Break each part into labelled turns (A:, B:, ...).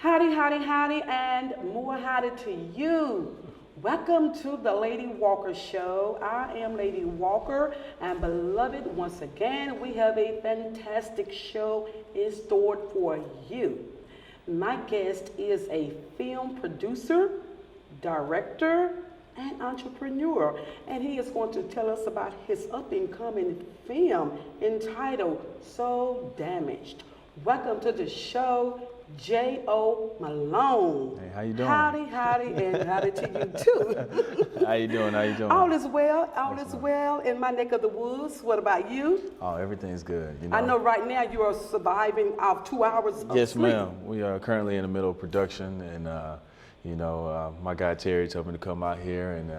A: Howdy, howdy, howdy, and more howdy to you. Welcome to the Lady Walker Show. I am Lady Walker, and beloved, once again, we have a fantastic show in store for you. My guest is a film producer, director, and entrepreneur, and he is going to tell us about his up-and-coming film entitled So Damaged. Welcome to the show, J.O. Malone.
B: Hey, how you doing?
A: Howdy, and howdy to you too.
B: How you doing? How you doing?
A: All is well in my neck of the woods. What about you?
B: Oh, everything's good.
A: I know right now you are surviving off 2 hours of
B: Yes,
A: sleep.
B: ma'am. We are currently in the middle of production, and my guy Terry told me to come out here and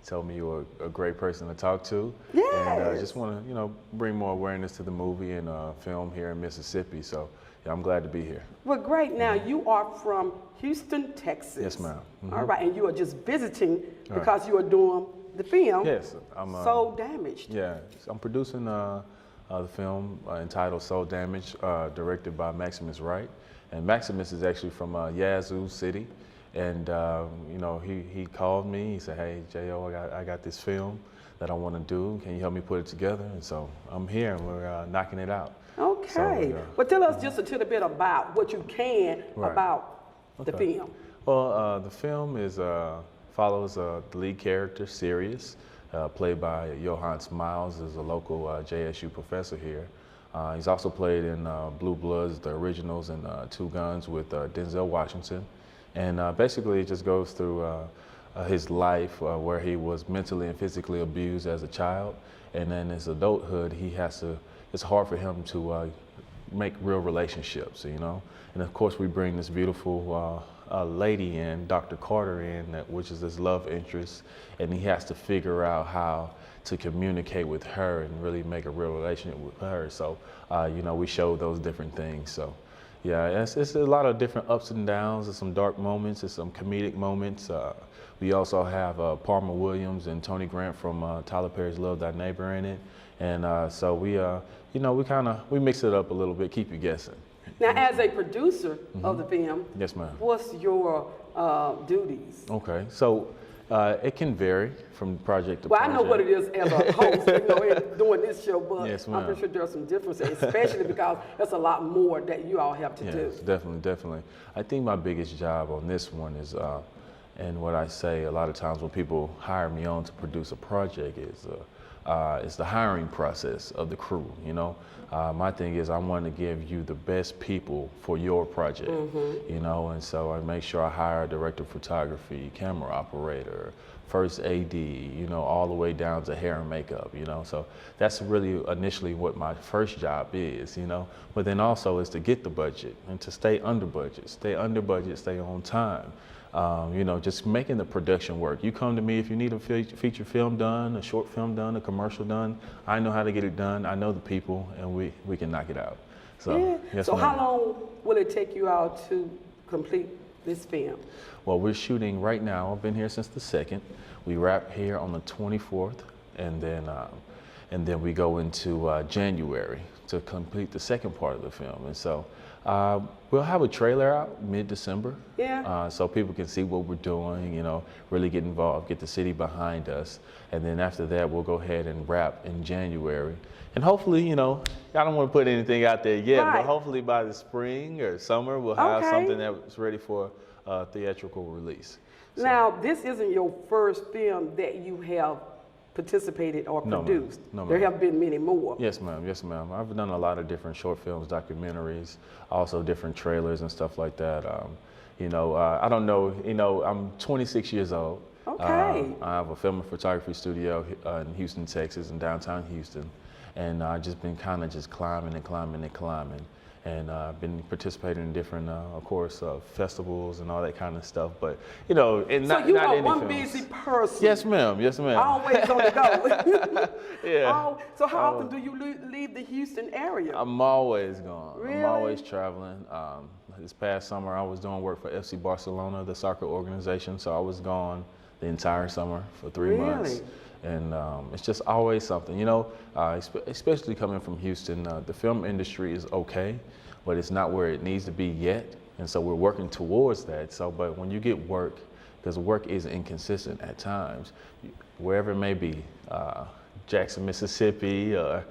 B: told me you were a great person to talk to.
A: Yes.
B: And I just want to, bring more awareness to the movie and film here in Mississippi. So, yeah, I'm glad to be here.
A: Well, great. Now, you are from Houston, Texas.
B: Yes, ma'am. Mm-hmm.
A: All right, and you are just visiting because you are doing the film.
B: Yes, I'm.
A: So Damaged.
B: Yeah, I'm producing the film entitled So Damaged, directed by Maximus Wright. And Maximus is actually from Yazoo City. And, he called me. He said, hey, J.O., I got this film that I want to do. Can you help me put it together? And so I'm here, and we're knocking it out.
A: Okay.
B: So,
A: Well, tell us just a little bit about what you can about the film.
B: Well, the film follows the lead character, Sirius, played by Johann Smiles, is a local JSU professor here. He's also played in Blue Bloods, the originals, and Two Guns with Denzel Washington. And basically it just goes through his life where he was mentally and physically abused as a child. And then his adulthood, it's hard for him to make real relationships, And of course we bring this beautiful lady in, Dr. Carter in, which is his love interest. And he has to figure out how to communicate with her and really make a real relationship with her. So, we show those different things. So. Yeah, it's a lot of different ups and downs. There's some dark moments. There's some comedic moments. We also have Palmer Williams and Tony Grant from Tyler Perry's Love Thy Neighbor in it. And so we mix it up a little bit, keep you guessing.
A: Now, as a producer of the film,
B: yes, ma'am.
A: What's your duties?
B: Okay, so it can vary from project to
A: Well,
B: project.
A: I know what it is as a host, in doing this show, but
B: Yes,
A: I'm
B: ma'am.
A: pretty sure there are some differences, especially because there's a lot more that you all have to do.
B: Yes, definitely. I think my biggest job on this one is, and what I say a lot of times when people hire me on to produce a project is the hiring process of the crew, My thing is I want to give you the best people for your project, and so I make sure I hire a director of photography, camera operator, first AD, all the way down to hair and makeup, So that's really initially what my first job is, But then also is to get the budget and to stay under budget, stay on time. Just making the production work. You come to me if you need a feature film done, a short film done, a commercial done. I know how to get it done. I know the people, and we can knock it out. So,
A: Yeah.
B: yes,
A: So
B: ma'am.
A: how long will it take you out to complete this film?
B: Well, we're shooting right now. I've been here since the 2nd. We wrap here on the 24th, and then we go into January to complete the second part of the film. And so we'll have a trailer out mid-December.
A: Yeah.
B: So people can see what we're doing, really get involved, get the city behind us. And then after that, we'll go ahead and wrap in January. And hopefully, I don't want to put anything out there yet,
A: Right.
B: but hopefully by the spring or summer, we'll have
A: Okay.
B: something that's ready for theatrical release. So,
A: Now, this isn't your first film that you have participated or
B: No, ma'am.
A: produced.
B: No,
A: There
B: ma'am.
A: have been many more.
B: Yes, ma'am. Yes, ma'am. I've done a lot of different short films, documentaries, also different trailers and stuff like that. I don't know. I'm 26 years old.
A: Okay.
B: I have a film and photography studio in Houston, Texas, in downtown Houston, and I've just been kind of just climbing. And I've been participating in different, of course, festivals and all that kind of stuff. But and
A: So
B: not
A: you
B: not
A: are
B: any
A: one
B: films.
A: busy person.
B: Yes, ma'am. Yes, ma'am.
A: Always on the go.
B: Yeah.
A: So how often do you leave the Houston area?
B: I'm always gone.
A: Really?
B: I'm always traveling. This past summer, I was doing work for FC Barcelona, the soccer organization. So I was gone the entire summer for 3 months.
A: Really?
B: And it's just always something, especially coming from Houston. The film industry is okay, but it's not where it needs to be yet. And so we're working towards that. So, but when you get work, because work is inconsistent at times, wherever it may be, Jackson, Mississippi, or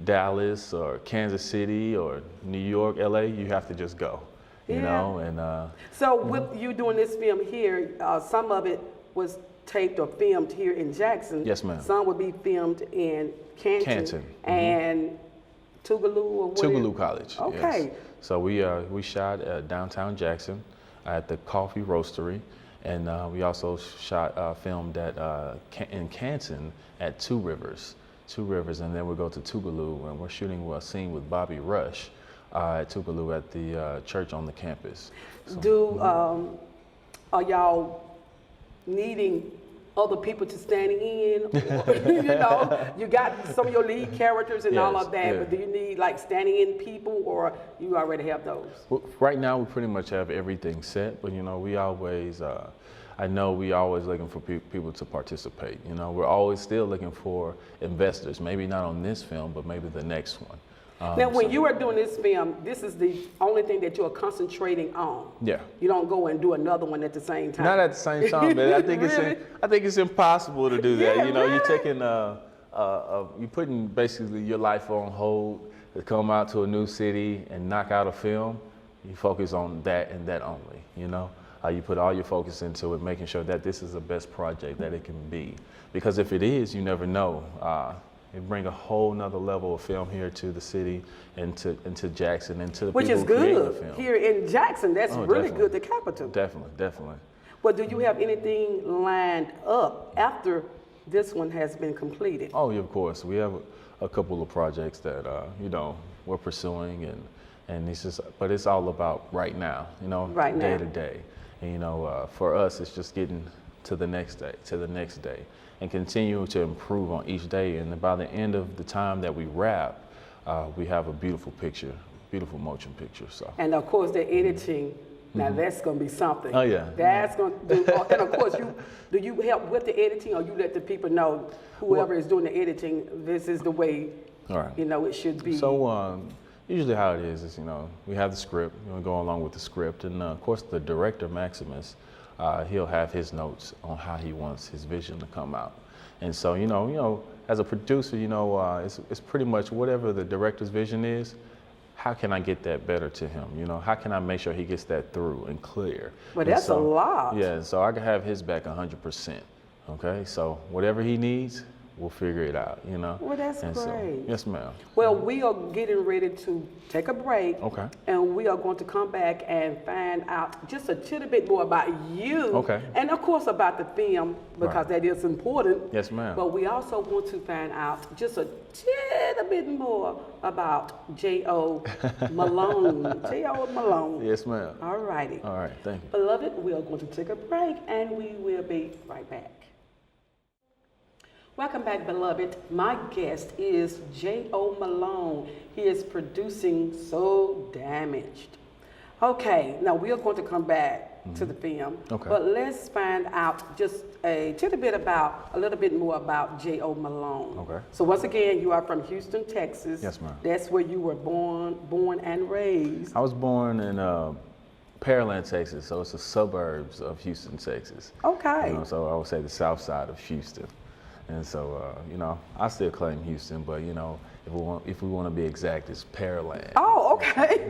B: Dallas, or Kansas City, or New York, LA, you have to just go, you know? And
A: so with you doing this film here, some of it was taped or filmed here in Jackson.
B: Yes, ma'am.
A: Some would be filmed in Canton. And Tougaloo or whatever?
B: Tougaloo College.
A: Okay.
B: Yes. So we shot at downtown Jackson at the Coffee Roastery, and we also filmed in Canton at Two Rivers, and then we go to Tougaloo, and we're shooting a scene with Bobby Rush at Tougaloo at the church on the campus. So,
A: are y'all needing other people to stand in? You know, you got some of your lead characters and all of that, but do you need like standing in people, or you already have those?
B: Well, right now we pretty much have everything set, but you know, we always, I know we always looking for people to participate. You know, we're always still looking for investors, maybe not on this film, but maybe the next one.
A: Now, when you are doing this film, this is the only thing that you are concentrating on.
B: Yeah.
A: You don't go and do another one at the same time.
B: Not at the same time, but I think
A: Really?
B: I think it's impossible to do that.
A: Yeah,
B: you know,
A: really?
B: you're taking you're putting basically your life on hold to come out to a new city and knock out a film. You focus on that and that only. You know, you put all your focus into it, making sure that this is the best project that it can be. Because if it is, you never know. It bring a whole nother level of film here to the city and to Jackson and to the
A: Which
B: people
A: is
B: who create the
A: good
B: film.
A: here in Jackson. That's really
B: definitely.
A: good, the capital.
B: Definitely.
A: But do you have anything lined up after this one has been completed?
B: Oh, yeah, of course. We have a couple of projects that you know, we're pursuing, and it's just, but it's all about right now, you know,
A: Right now.
B: day to day. And you know, for us, it's just getting to the next day, and continue to improve on each day. And by the end of the time that we wrap, we have a beautiful picture, beautiful motion picture. So.
A: And of course, the editing. Now that's going to be something.
B: Oh, yeah.
A: That's going to do. And of course, do you help with the editing, or you let the people know, whoever is doing the editing, this is the way, you know, it should be.
B: So usually how it is, you know, we have the script, you know, go along with the script, and of course the director Maximus, he'll have his notes on how he wants his vision to come out. And so, you know, as a producer, you know, it's pretty much whatever the director's vision is. How can I get that better to him? You know, how can I make sure he gets that through and clear?
A: But that's a lot.
B: Yeah, so I can have his back 100%. Okay, so whatever he needs, we'll figure it out, you know?
A: Well, that's great.
B: So, yes, ma'am.
A: Well, we are getting ready to take a break.
B: Okay.
A: And we are going to come back and find out just a little bit more about you.
B: Okay.
A: And of course about the film, because that is important.
B: Yes, ma'am.
A: But we also want to find out just a little bit more about J.O. Malone. J.O. Malone.
B: Yes, ma'am.
A: All righty.
B: All right, thank you.
A: Beloved, we are going to take a break and we will be right back. Welcome back, beloved. My guest is J.O. Malone. He is producing So Damaged. Okay, now we are going to come back to the film.
B: Okay.
A: But let's find out just a little bit more about J.O. Malone.
B: Okay.
A: So once again, you are from Houston, Texas.
B: Yes, ma'am.
A: That's where you were born and raised.
B: I was born in Pearland, Texas, so it's the suburbs of Houston, Texas.
A: Okay.
B: You know, so I would say the south side of Houston. And so, you know, I still claim Houston, but you know, if we want to be exact, it's Pearland.
A: Oh, okay.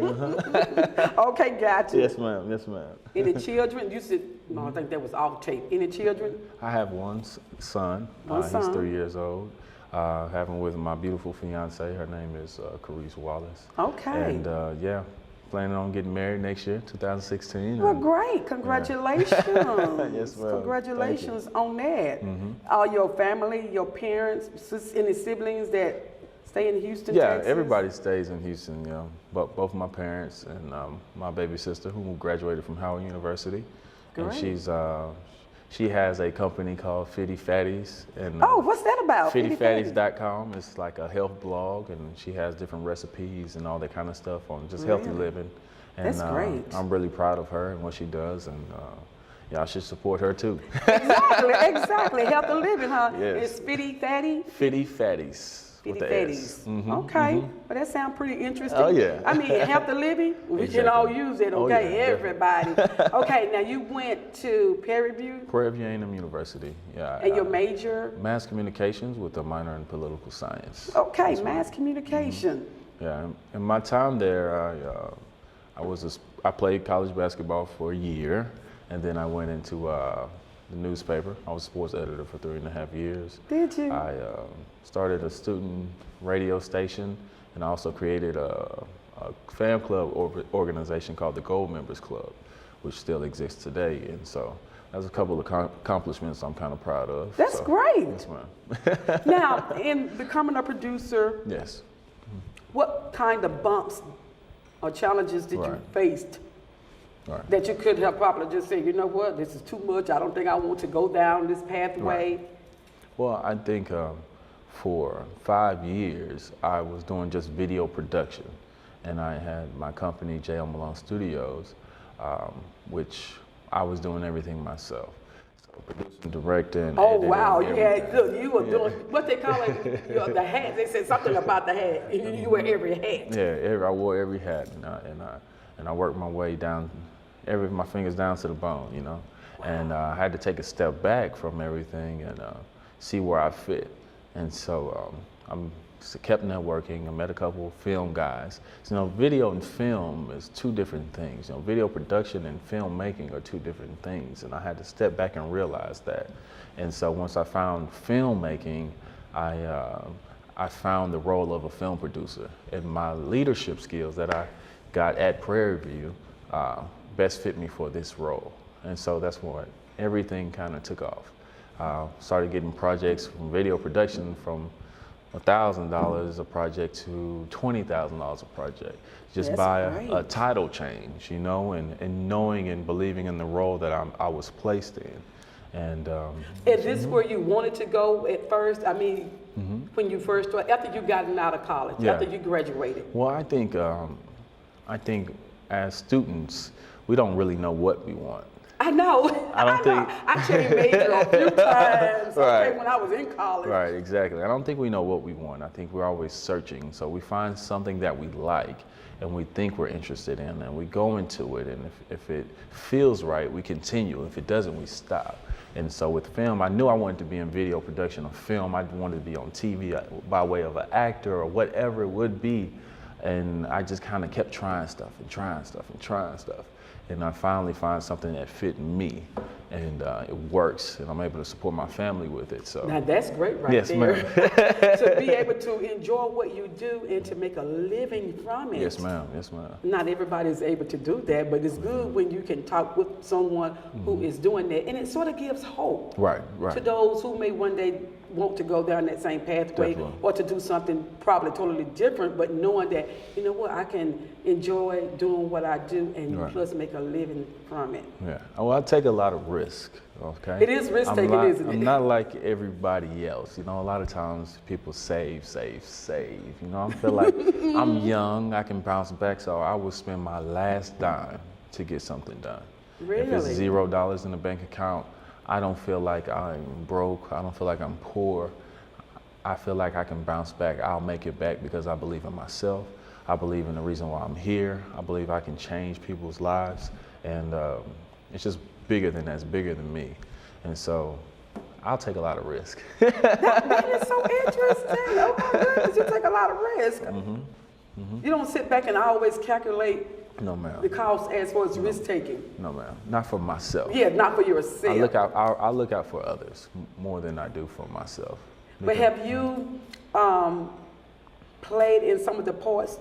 A: Okay, gotcha.
B: Yes, ma'am. Yes, ma'am.
A: Any children? You said, no, I think that was off tape. Any children?
B: I have one son.
A: One son.
B: He's 3 years old. I have him with my beautiful fiance. Her name is Carice Wallace.
A: Okay.
B: And yeah, planning on getting married next year, 2016.
A: Well, great. Congratulations.
B: Yes, ma'am.
A: Congratulations on that. All your family, your parents, any siblings that stay in Houston,
B: Yeah,
A: Texas?
B: everybody stays in Houston, you know. But both my parents and my baby sister, who graduated from Howard University.
A: Great.
B: And she has a company called Fitty Fatties. And,
A: Oh, what's that about?
B: FittyFatties.com. It's like a health blog, and she has different recipes and all that kind of stuff on just healthy living. And,
A: That's great.
B: I'm really proud of her and what she does, and y'all should support her too.
A: Exactly. Healthy living, huh?
B: Yes.
A: It's Fitty Fatty?
B: Fitty Fatties. with
A: Fitty
B: the
A: Fetties.
B: S. Mhm,
A: Okay,
B: mhm.
A: well that sounds pretty interesting.
B: Oh, yeah.
A: I mean, Help the Living, we can all
B: Exactly.
A: use it,
B: Oh,
A: okay,
B: yeah,
A: everybody. Okay, now you went to Prairie View,
B: Prairie View A&M University. Yeah.
A: and your major?
B: Mass communications with a minor in political science.
A: Okay, mass communication.
B: Yeah. In my time there, I played college basketball for a year, and then I went into the newspaper. I was sports editor for 3.5 years.
A: Did you?
B: I started a student radio station, and I also created a fan club organization called the Gold Members Club, which still exists today. And so that's a couple of accomplishments I'm kind of proud of.
A: That's
B: so,
A: great.
B: Yes, ma'am.
A: Now, in becoming a producer,
B: Yes.
A: what kind of bumps or challenges did you
B: Right.
A: face
B: Right.
A: that you could have probably just said, you know what, this is too much, I don't think I want to go down this pathway?
B: Well, I think for 5 years, I was doing just video production. And I had my company, Malone Studios, which I was doing everything myself. So producing, directing,
A: Oh,
B: editing,
A: wow, you
B: everything.
A: had, look, you were doing, what they call it, the hat, they said something about the hat, you wear every hat.
B: Yeah, I wore every hat, and I worked my way down, my fingers down to the bone, you know. Wow. And I had to take a step back from everything and see where I fit. And so I'm kept networking. I met a couple of film guys. So, you know, video and film is two different things. You know, video production and filmmaking are two different things, and I had to step back and realize that. And so once I found filmmaking, I found the role of a film producer, and my leadership skills that I got at Prairie View best fit me for this role. And so that's what everything kind of took off. Started getting projects from video production from $1,000 a project to $20,000 a project, just
A: That's
B: by
A: great.
B: a title change, you know, and knowing and believing in the role that I was placed in. And
A: Is this where you wanted to go at first? I mean, when you first started, after you gotten out of college,
B: Yeah.
A: after you graduated?
B: well, I think as students, we don't really know what we want.
A: I know.
B: I don't think-
A: I changed major a few times.
B: Right.
A: Okay, when I was in college.
B: Right, exactly. I don't think we know what we want. I think we're always searching. So we find something that we like and we think we're interested in, and we go into it, and if it feels right, we continue. If it doesn't, we stop. And so with film, I knew I wanted to be in video production of film. I wanted to be on TV by way of an actor or whatever it would be. And I just kind of kept trying stuff and trying stuff and trying stuff. And I finally find something that fit me, and it works, and I'm able to support my family with it. So
A: Now that's great right
B: yes,
A: there.
B: ma'am.
A: To be able to enjoy what you do and to make a living from it.
B: Yes, ma'am. Yes, ma'am.
A: Not everybody is able to do that, but it's good when you can talk with someone who is doing that, and it sort of gives hope
B: Right,
A: to
B: right.
A: those who may one day want to go down that same pathway
B: Definitely.
A: or to do something probably totally different, but knowing that, you know what, I can enjoy doing what I do and
B: Right.
A: plus make a living from it.
B: Yeah. Well, I take a lot of risk. Okay.
A: It is risk-taking, isn't it?
B: I'm not like everybody else. You know, a lot of times people save. You know, I feel like I'm young. I can bounce back, so I will spend my last dime to get something done.
A: Really?
B: If it's $0 in the bank account, I don't feel like I'm broke. I don't feel like I'm poor. I feel like I can bounce back. I'll make it back because I believe in myself. I believe in the reason why I'm here. I believe I can change people's lives. And it's just bigger than that. It's bigger than me. And so I'll take a lot of risk.
A: That is so interesting. Oh my goodness, you take a lot of risk. You don't sit back and always calculate
B: No, ma'am.
A: the cost as far as risk taking.
B: No, ma'am. Not for myself.
A: Yeah, not for yourself.
B: I look out for others more than I do for myself.
A: But have you played in some of the parts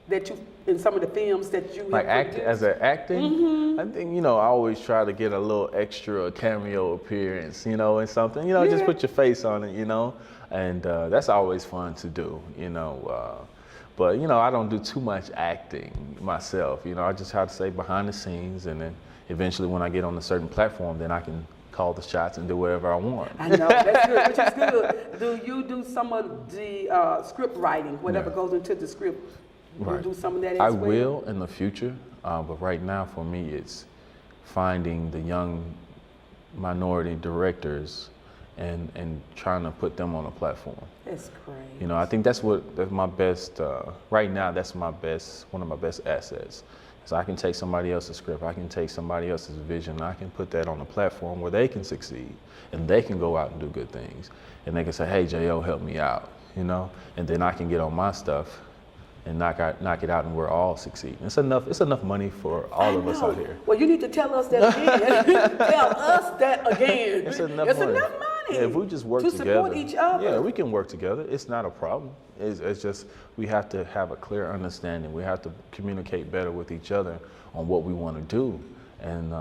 A: that you, in some of the films that you
B: Like
A: have produced?
B: as an acting, I think, you know, I always try to get a little extra cameo appearance, you know, in something, you know, just
A: Yeah.
B: put your face on it, you know, and that's always fun to do, you know. But, you know, I don't do too much acting myself, you know, I just have to stay behind the scenes, and then eventually when I get on a certain platform, then I can call the shots and do whatever I want.
A: I know, that's good, which is good. Do you do some of the script writing, whatever
B: Yeah.
A: goes into the script?
B: Right.
A: You do some of that as
B: I
A: well?
B: will in the future, but right now for me it's finding the young minority directors and trying to put them on a platform.
A: That's great.
B: You know, I think that's my best, right now, that's one of my best assets. So I can take somebody else's script, I can take somebody else's vision, I can put that on a platform where they can succeed and they can go out and do good things. And they can say, hey, J.O., help me out, you know? And then I can get on my stuff and knock it out and we're all succeeding. It's enough money for all of us out here.
A: Well, you need to tell us that again. Tell us that again.
B: It's enough money. Yeah, if we just work
A: to
B: together.
A: Support each other.
B: Yeah, we can work together. It's not a problem. It's just we have to have a clear understanding. We have to communicate better with each other on what we want to do and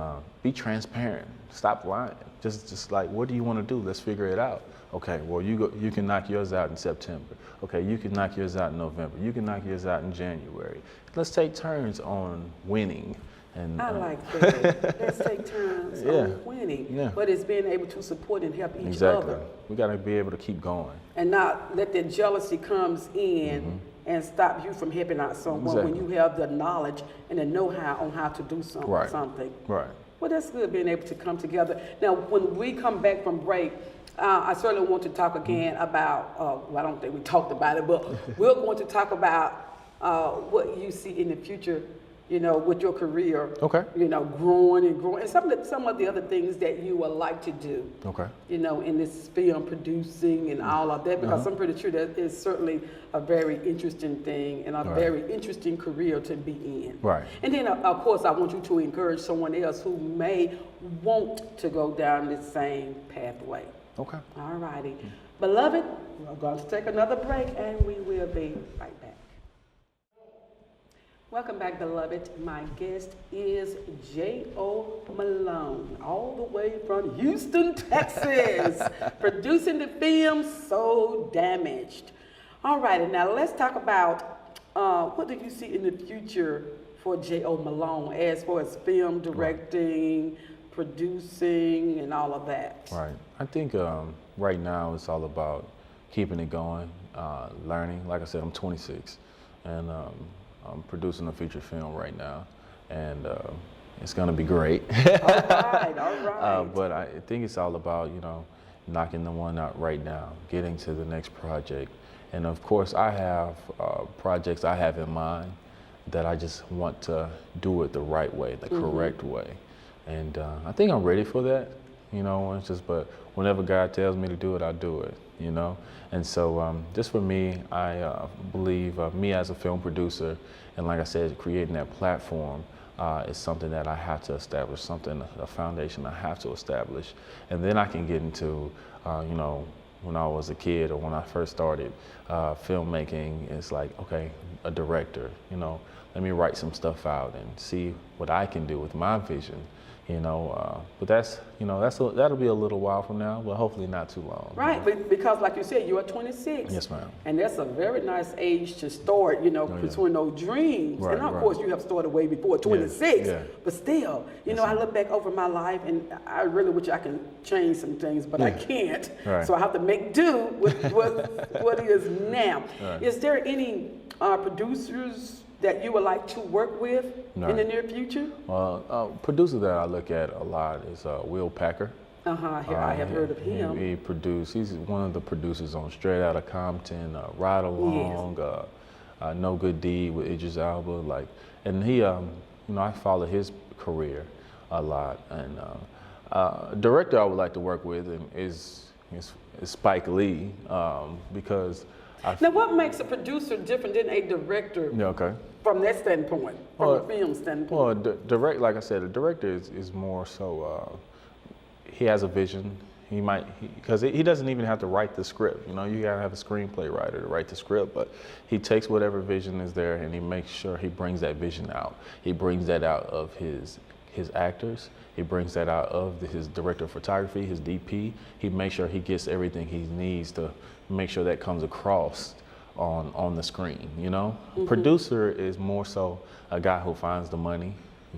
B: be transparent. Stop lying. Just like, what do you want to do? Let's figure it out. Okay, well, you can knock yours out in September. Okay, you can knock yours out in November. You can knock yours out in January. Let's take turns on winning. And,
A: I like that. Let's take turns on winning.
B: Yeah.
A: But it's being able to support and help each
B: Exactly.
A: other.
B: We got to be able to keep going.
A: And not let that jealousy comes in and stop you from helping out someone when you have the knowledge and the know-how on how to do something.
B: Right.
A: Well, that's good being able to come together. Now, when we come back from break, I certainly want to talk again about, well, I don't think we talked about it, but we're going to talk about what you see in the future, you know, with your career.
B: Okay.
A: You know, growing and some of the other things that you would like to do.
B: Okay.
A: You know, in this film producing and all of that, because I'm pretty sure that is certainly a very interesting thing and a very interesting career to be in.
B: Right.
A: And then, of course, I want you to encourage someone else who may want to go down the same pathway.
B: Okay.
A: All righty. Beloved, we're going to take another break and we will be right back. Welcome back, beloved. My guest is J.O. Malone, all the way from Houston, Texas, producing the film So Damaged. All righty, now let's talk about what do you see in the future for J.O. Malone as far as film directing, producing, and all of that?
B: Right. I think right now it's all about keeping it going, learning. Like I said, I'm 26, and I'm producing a feature film right now, and it's going to be great.
A: All right.
B: But I think it's all about, you know, knocking the one out right now, getting to the next project. And of course, I have projects I have in mind that I just want to do it the right way, the correct way. And I think I'm ready for that, you know, it's just, but whenever God tells me to do it, I do it, you know? And so just for me, I believe me as a film producer, and like I said, creating that platform is something that I have to establish, a foundation I have to establish. And then I can get into, you know, when I was a kid or when I first started filmmaking, it's like, okay, a director, you know, let me write some stuff out and see what I can do with my vision. You know, but that's, you know, that'll be a little while from now, but hopefully not too long.
A: Right,
B: you know?
A: because like you said, you're 26.
B: Yes, ma'am.
A: And that's a very nice age to start, you know, pursuing those dreams.
B: Right,
A: and of course, you have started way before 26.
B: Yeah.
A: But still, you know, I look back over my life and I really wish I can change some things, but I can't.
B: Right.
A: So I have to make do with what is now.
B: Right.
A: Is there any producers that you would like to work with in the near future?
B: Well, producer that I look at a lot is Will Packer.
A: I have heard of him.
B: He's one of the producers on Straight Outta Compton, Ride Along, No Good Deed with Idris Elba, and he, you know, I follow his career a lot. And a director I would like to work with is Spike Lee, because
A: now, what makes a producer different than a director?
B: Yeah, okay.
A: From that standpoint, from a film standpoint.
B: Well, like I said, a director is more so. He has a vision. Because he doesn't even have to write the script. You know, you gotta have a screenplay writer to write the script. But he takes whatever vision is there and he makes sure he brings that vision out. He brings that out of his actors. He brings that out of his director of photography, his DP. He makes sure he gets everything he needs to make sure that comes across on the screen, you know? Producer is more so a guy who finds the money,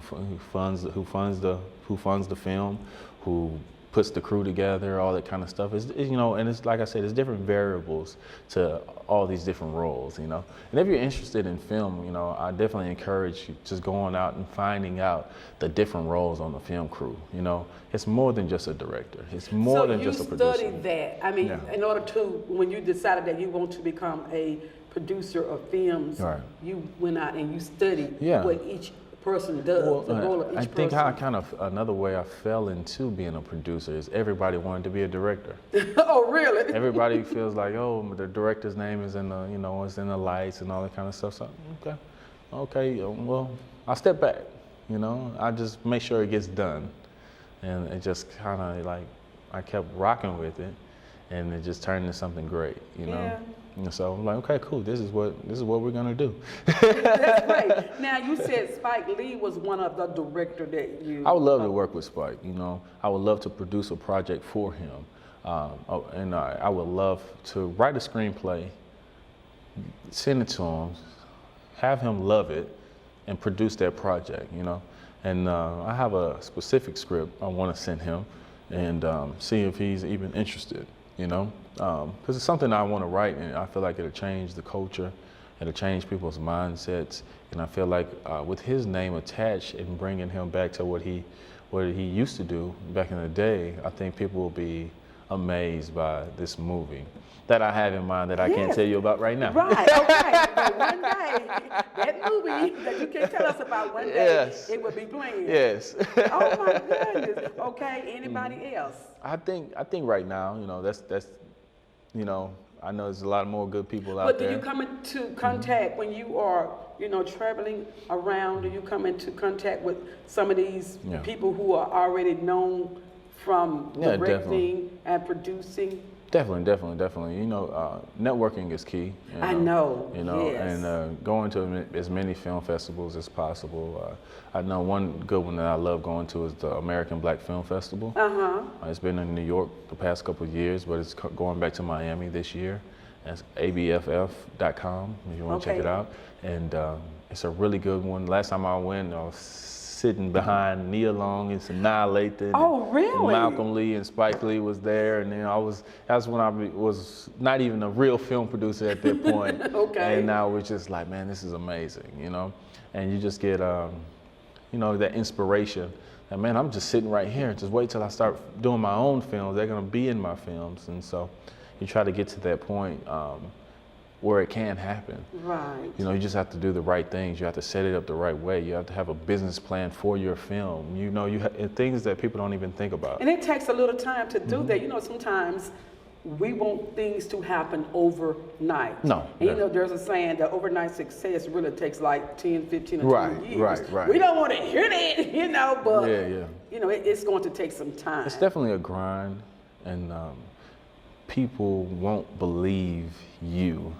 B: who funds the film, who puts the crew together, all that kind of stuff. You know, and it's like I said, it's different variables to all these different roles, you know. And if you're interested in film, you know, I definitely encourage you just going out and finding out the different roles on the film crew, you know. It's more than just a director. It's more than just a producer.
A: So you studied that. I mean, in order to, when you decided that you want to become a producer of films, you went out and you studied what each person does, the role of each person.
B: I think how kind of another way I fell into being a producer is everybody wanted to be a director.
A: Oh, really?
B: Everybody feels like, oh, the director's name is in the, you know, it's in the lights and all that kind of stuff. So, okay, well, I'll step back, you know. I just make sure it gets done. And it just kind of like, I kept rocking with it, and it just turned into something great, you know.
A: Yeah.
B: And so I'm like, okay, cool. This is what we're gonna do.
A: That's great. Now you said Spike Lee was one of the directors that you.
B: I would love to work with Spike. You know, I would love to produce a project for him, and I would love to write a screenplay, send it to him, have him love it, and produce that project. You know, and I have a specific script I want to send him, and see if he's even interested. You know, because it's something I want to write, and I feel like it'll change the culture, it'll change people's mindsets, and I feel like with his name attached and bringing him back to what he used to do back in the day, I think people will be amazed by this movie that I have in mind that I can't tell you about right now.
A: Right, okay. But one day, that movie that you can tell us about one day, it will be playing.
B: Yes.
A: Oh my goodness. Okay, anybody else?
B: I think right now, you know, that's you know, I know there's a lot more good people out there.
A: But do you come into contact when you are, you know, traveling around? Do you come into contact with some of these people who are already known from directing and producing? Definitely. You know, networking is key. I know.
B: You know, and going to as many film festivals as possible. I know one good one that I love going to is the American Black Film Festival. It's been in New York the past couple of years, but it's going back to Miami this year. That's abff.com if you want to check it out. And it's a really good one. Last time I went, I was sitting behind Nia Long and Annihilated.
A: Oh, really?
B: And Malcolm Lee and Spike Lee was there, and then that's when I was not even a real film producer at that point.
A: Okay.
B: And now we're just like, man, this is amazing, you know? And you just get, you know, that inspiration. And man, I'm just sitting right here. Just wait till I start doing my own films. They're gonna be in my films. And so you try to get to that point where it can happen.
A: Right.
B: You know, you just have to do the right things. You have to set it up the right way. You have to have a business plan for your film. You know, things that people don't even think about.
A: And it takes a little time to do that. You know, sometimes we want things to happen overnight.
B: No.
A: And you know, there's a saying that overnight success really takes like 10, 15, or 20 years.
B: Right.
A: We don't want to hear that, you know, but you know, it's going to take some time.
B: It's definitely a grind, and people won't believe you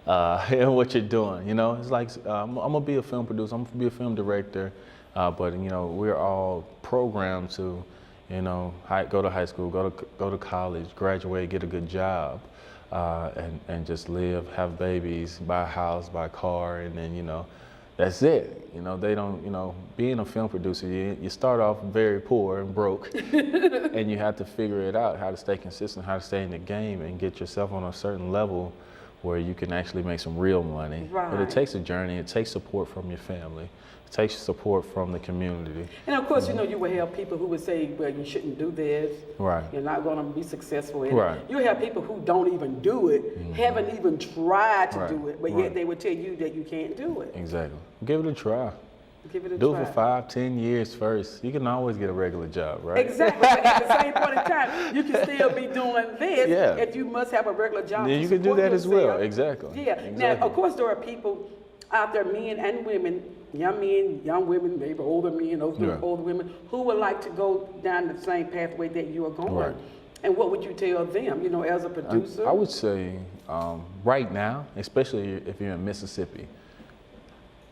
B: and what you're doing. You know, it's like I'm gonna be a film producer, I'm gonna be a film director, but you know, we're all programmed to, you know, go to high school, go to college, graduate, get a good job, and just live, have babies, buy a house, buy a car, and then, you know, that's it. You know, they don't, you know, being a film producer, you start off very poor and broke, and you have to figure it out, how to stay consistent, how to stay in the game and get yourself on a certain level where you can actually make some real money.
A: Right.
B: But it takes a journey, it takes support from your family, it takes support from the community.
A: And of course, you know, you will have people who would say, well, you shouldn't do this.
B: Right.
A: You're not going to be successful in
B: Right.
A: it. You have people who don't even do it, haven't even tried to do it, but yet they would tell you that you can't do it.
B: Exactly. Give it a try.
A: Give it a
B: Do
A: try.
B: it for 5, 10 years first. You can always get a regular job, right?
A: Exactly. But at the same point in time, you can still be doing this if you must have a regular job.
B: Yeah, you can do that as well. Exactly.
A: Yeah.
B: Exactly.
A: Now, of course, there are people out there, men and women, young men, young women, maybe older men, older women, who would like to go down the same pathway that you are going.
B: Right.
A: And what would you tell them, you know, as a producer?
B: I would say right now, especially if you're in Mississippi,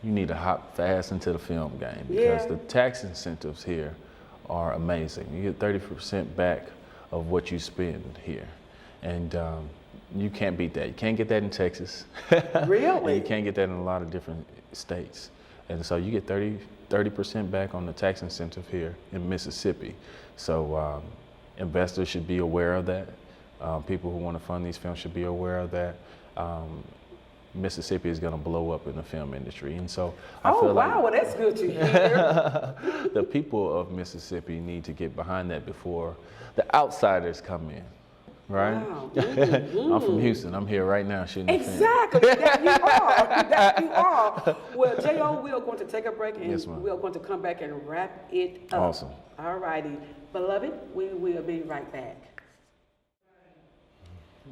B: you need to hop fast into the film game because the tax incentives here are amazing. You get 30% back of what you spend here. And you can't beat that. You can't get that in Texas.
A: Really?
B: And you can't get that in a lot of different states. And so you get 30% back on the tax incentive here in Mississippi. So investors should be aware of that. People who want to fund these films should be aware of that. Mississippi is going to blow up in the film industry, and so I feel
A: wow, well, that's good to hear.
B: the people of Mississippi need to get behind that before the outsiders come in, right?
A: Wow.
B: I'm from Houston. I'm here right now shooting the film.
A: Exactly, that you are. That you are. Well, J.O., we are going to take a break, and
B: Yes, ma'am.
A: we are going to come back and wrap it up.
B: Awesome.
A: All righty. Beloved, we will be right back.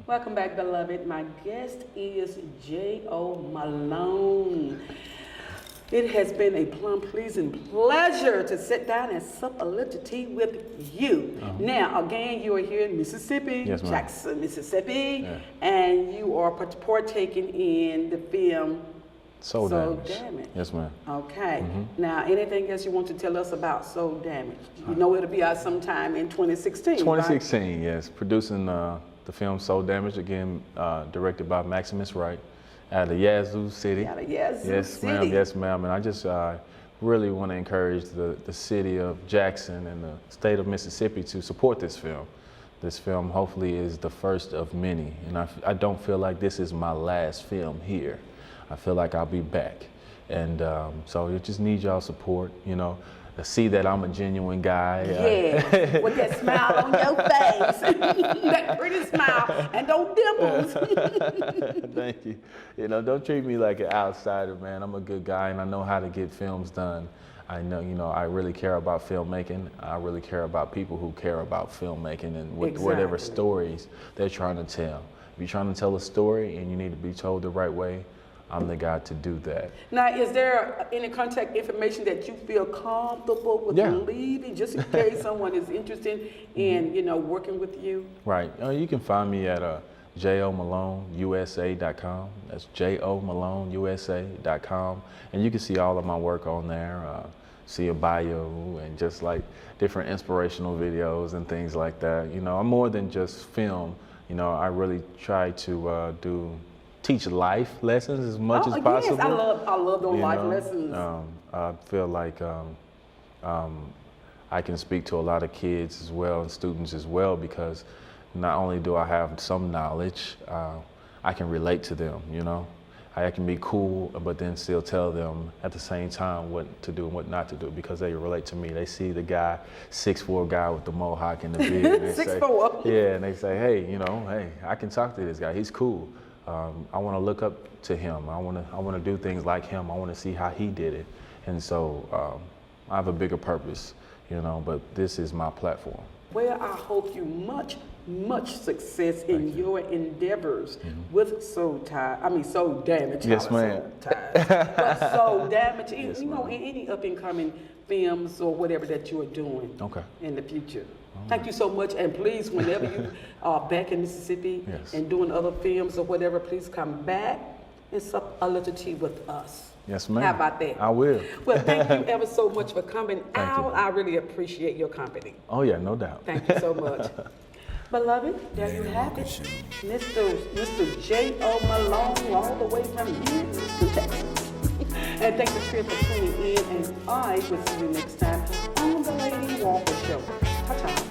A: Welcome back, beloved. My guest is J.O. Malone. It has been a plum pleasing pleasure to sit down and sup a little tea with you. Now, again, you are here in Mississippi,
B: Yes, ma'am.
A: Jackson, Mississippi,
B: Yeah.
A: and you are partaking in the film
B: Soul Damage.
A: Damage.
B: Yes, ma'am.
A: Okay. Now, anything else you want to tell us about Soul Damage? You know it'll be out sometime in 2016,
B: 2016, yes. Producing the film Soul Damage, again, directed by Maximus Wright out of Yazoo City.
A: Right? Out of Yazoo
B: Yes,
A: City.
B: ma'am. Yes, ma'am. And I just really want to encourage the city of Jackson and the state of Mississippi to support this film. This film hopefully is the first of many. And I don't feel like this is my last film here. I feel like I'll be back. And so it just needs y'all support, you know, to see that I'm a genuine guy.
A: Yeah, with that smile on your face, that pretty smile, and those dimples.
B: Thank you. You know, don't treat me like an outsider, man. I'm a good guy, and I know how to get films done. I know, you know, I really care about filmmaking. I really care about people who care about filmmaking and whatever
A: Exactly.
B: stories they're trying to tell. If you're trying to tell a story and you need to be told the right way, I'm the guy to do that.
A: Now, is there any contact information that you feel comfortable with
B: Yeah.
A: leaving, just in case someone is interested in, you know, working with you?
B: Right. You can find me at jomaloneusa.com. That's jomaloneusa.com. And you can see all of my work on there. See a bio and just like different inspirational videos and things like that. You know, I'm more than just film. You know, I really try to teach life lessons as much as possible.
A: Yes, I love those
B: You
A: life
B: know,
A: lessons.
B: I feel like I can speak to a lot of kids as well and students as well, because not only do I have some knowledge, I can relate to them, you know. I can be cool, but then still tell them at the same time what to do and what not to do, because they relate to me. They see the guy, 6'4" guy with the mohawk and the beard. And they
A: 6'4".
B: say, yeah, and they say, hey, you know, hey, I can talk to this guy. He's cool. I want to look up to him. I want to do things like him. I want to see how he did it. And so I have a bigger purpose, you know, but this is my platform.
A: Well, I hope you much success in your endeavors with Soul Damage.
B: Yes, ma'am.
A: But Soul Damage,
B: Yes,
A: you know,
B: ma'am.
A: in any up and coming films or whatever that you are doing
B: Okay.
A: in the future. Thank you so much, and please, whenever you are back in Mississippi
B: Yes.
A: and doing other films or whatever, please come back and sup a little tea with us.
B: Yes, ma'am.
A: How about that?
B: I will.
A: Well, thank you ever so much for coming
B: Thank you.
A: out. I really appreciate your company.
B: Oh, yeah, no doubt.
A: Thank you so much. Beloved, there you have it. Mr. J.O. Malone, all the way from Houston, Texas. And thank you, Chris, for tuning in. And I will see you next time on The Lady Walker Show. Ta-ta.